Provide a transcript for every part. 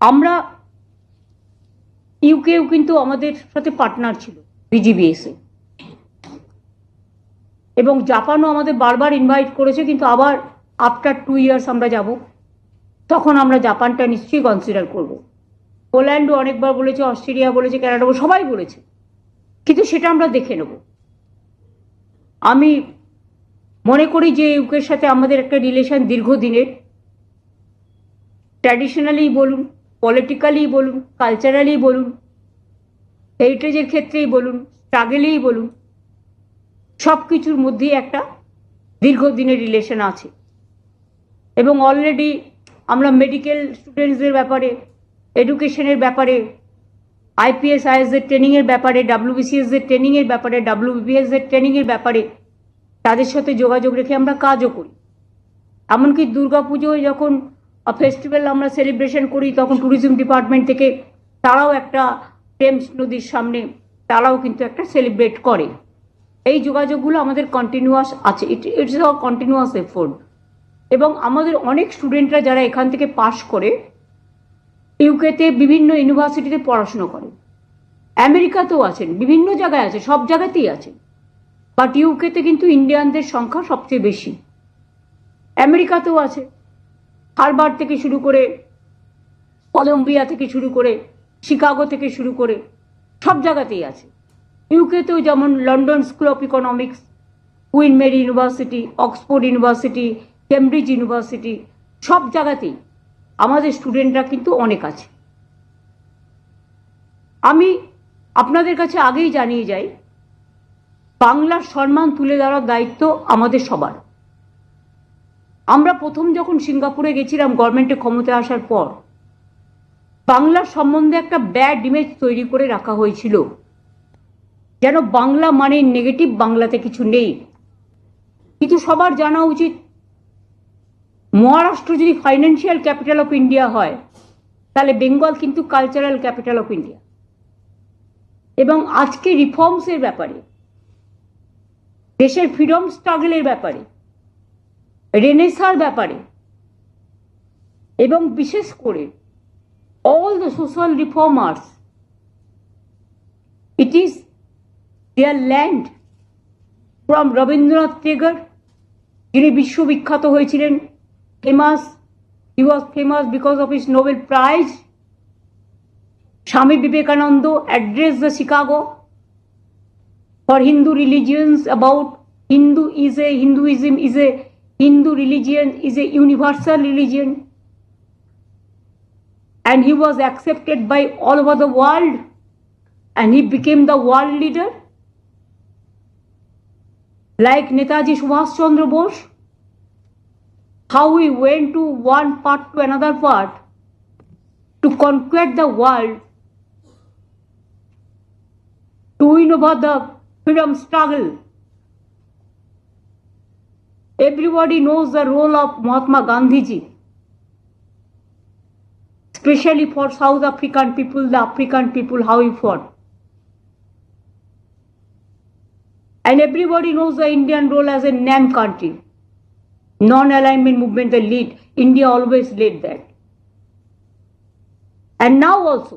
আমরা ইউকেও কিন্তু আমাদের সাথে পার্টনার ছিল বিজিবিএসে, এবং জাপানও আমাদের বারবার ইনভাইট করেছে, কিন্তু আবার আফটার 2 ইয়ার্স আমরা যাব, তখন আমরা জাপানটা নিশ্চয়ই কনসিডার করব। পোল্যান্ডও অনেকবার বলেছে, অস্ট্রেলিয়া বলেছে, কানাডা সবাই বলেছে, কিন্তু সেটা আমরা দেখে নেব। আমি মনে করি যে ইউকের সাথে আমাদের একটা রিলেশন দীর্ঘদিনের, ট্র্যাডিশনালি বলুন, পলিটিক্যালি বলুন, কালচারালি বলুন, হেরিটেজের ক্ষেত্রেই বলুন, স্ট্রাগলেই বলুন, সব কিছুর মধ্যেই একটা দীর্ঘদিনের রিলেশন আছে। এবং অলরেডি আমরা মেডিকেল স্টুডেন্টসদের ব্যাপারে, এডুকেশনের ব্যাপারে, আইপিএস আইএসদের ট্রেনিংয়ের ব্যাপারে, ডাব্লিউবিসিএসদের ট্রেনিংয়ের ব্যাপারে, ডাব্লিউবিপিএসদের ট্রেনিংয়ের ব্যাপারে তাদের সাথে যোগাযোগ রেখে আমরা কাজও করি। এমনকি দুর্গাপুজোয় যখন ফেস্টিভ্যাল আমরা সেলিব্রেশন করি, তখন ট্যুরিজম ডিপার্টমেন্ট থেকে তারাও একটা টেমস নদীর সামনে তারাও কিন্তু একটা সেলিব্রেট করে। এই যোগাযোগগুলো আমাদের কন্টিনিউয়াস আছে, ইটস আ কন্টিনিউয়াস এফোর্ট। এবং আমাদের অনেক স্টুডেন্টরা যারা এখান থেকে পাস করে ইউকেতে বিভিন্ন ইউনিভার্সিটিতে পড়াশুনো করে, আমেরিকাতেও আছেন, বিভিন্ন জায়গায় আছে, সব জায়গাতেই আছেন, বাট ইউকেতে কিন্তু ইন্ডিয়ানদের সংখ্যা সবচেয়ে বেশি। আমেরিকাতেও আছে, হারবার্ড থেকে শুরু করে, কলম্বিয়া থেকে শুরু করে, শিকাগো থেকে শুরু করে সব জায়গাতেই আছে। ইউকেতেও যেমন London School of Economics, Queen Mary University, Oxford University, Cambridge University, সব জায়গাতেই আমাদের স্টুডেন্টরা কিন্তু অনেক আছে। আমি আপনাদের কাছে আগেই জানিয়ে যাই, বাংলার সম্মান তুলে ধরার দায়িত্ব আমাদের সবার। আমরা প্রথম যখন সিঙ্গাপুরে গেছিলাম গভর্নমেন্টে ক্ষমতায় আসার পর, বাংলার সম্বন্ধে একটা ব্যাড ইমেজ তৈরি করে রাখা হয়েছিল, যেন বাংলা মানে নেগেটিভ, বাংলাতে কিছু নেই। কিন্তু সবার জানা উচিত, মহারাষ্ট্র যদি ফাইন্যান্সিয়াল ক্যাপিটাল অফ ইন্ডিয়া হয়, তাহলে বেঙ্গল কিন্তু কালচারাল ক্যাপিটাল অফ ইন্ডিয়া। এবং আজকে রিফর্মসের ব্যাপারে, দেশের ফ্রিডম স্ট্রাগলের ব্যাপারে, রেনেসার ব্যাপারে, এবং বিশেষ করে all the social reformers, it is their land. from Rabindranath Tagore, যিনি বিশ্ববিখ্যাত হয়েছিলেন, famous, he was famous because of his Nobel Prize. Swami Vivekananda addressed the Chicago for Hindu religions about Hinduism is a Hindu religion, is a universal religion, and he was accepted by all over the world, and he became the world leader. Like Netaji Subhash Chandra Bose, how he went to one part to another part to conquer the world, to win over the freedom struggle. Everybody knows the role of Mahatma Gandhi ji, especially for South African people, the African people, how he fought. And everybody knows the Indian role as a NAM country, non-alignment movement, the lead. India always led that. And now also,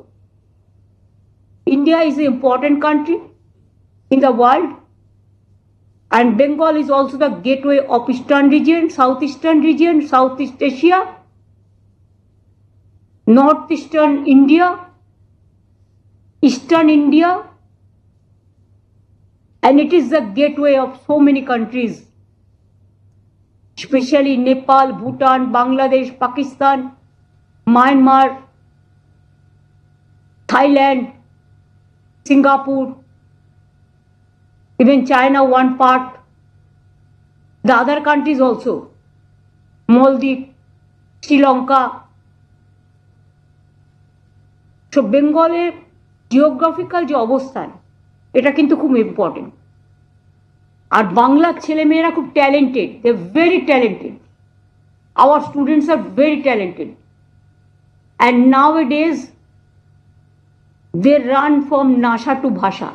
India is an important country in the world, and Bengal is also the gateway of Eastern region, Southeastern region, Southeast Asia, Northeastern India, Eastern India, and it is the gateway of so many countries, especially Nepal, Bhutan, Bangladesh, Pakistan, Myanmar, Thailand, Singapore, even China one part, the other countries also, Maldives, Sri Lanka. So বেঙ্গলের geographical যে অবস্থান, এটা কিন্তু খুব important. আর বাংলার ছেলেমেয়েরা খুব talented, they very talented, our students are very talented, and nowadays they run from NASA to ভাষা।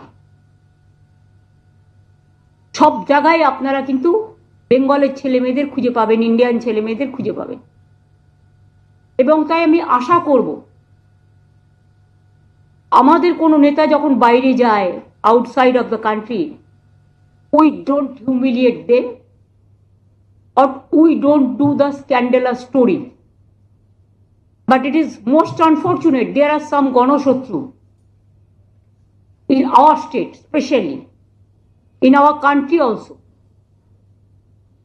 সব জায়গায় আপনারা কিন্তু বেঙ্গলের ছেলেমেয়েদের খুঁজে পাবেন, ইন্ডিয়ান ছেলেমেয়েদের খুঁজে পাবেন। এবং তাই আমি আশা করব আমাদের কোনো নেতা যখন বাইরে যায় outside of the country, we don't humiliate them or we don't do the scandalous story. But it is most unfortunate, there are some Ganoshatru in our state, especially in our country also.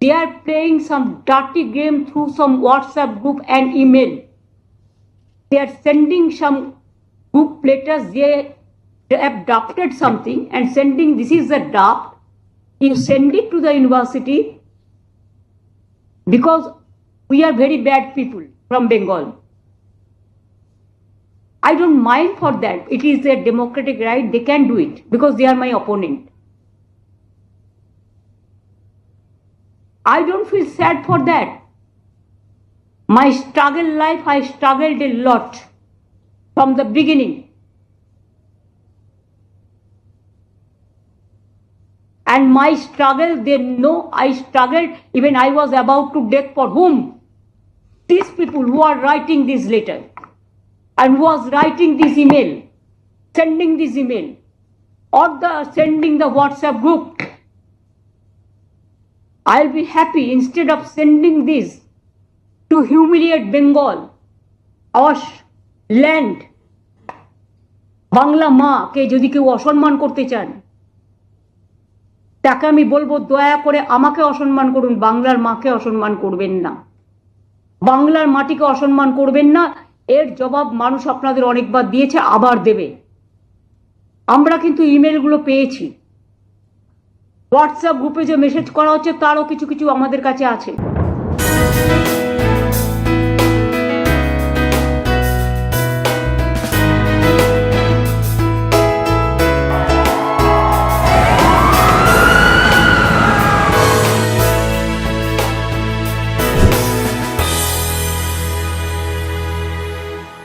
They are playing some dirty game through some WhatsApp group and email. They are sending some group letters, they have drafted something and sending, this is the draft, you send it to the university, because we are very bad people from Bengal. I don't mind for that. It is their democratic right. They can do it because they are my opponent. I don't feel sad for that. My struggle life, I struggled a lot from the beginning. And my struggle, they know I struggled, even I was about to death for whom? These people who are writing this letter and who was writing this email, sending this email, or sending the WhatsApp group. I'll be happy instead of sending this to humiliate Bengal, our land. Bangla মা কে যদি কেউ অসম্মান করতে চান, তাকে আমি বলবো দয়া করে আমাকে অসম্মান করুন, বাংলার মাকে অসম্মান করবেন না, বাংলার মাটিকে অসম্মান করবেন না। এর জবাব মানুষ আপনাদের অনেকবার দিয়েছে, আবার দেবে। আমরা কিন্তু ইমেলগুলো পেয়েছি, হোয়াটসঅ্যাপ গ্রুপে যে মেসেজ করা হচ্ছে তারও কিছু কিছু আমাদের কাছে আছে।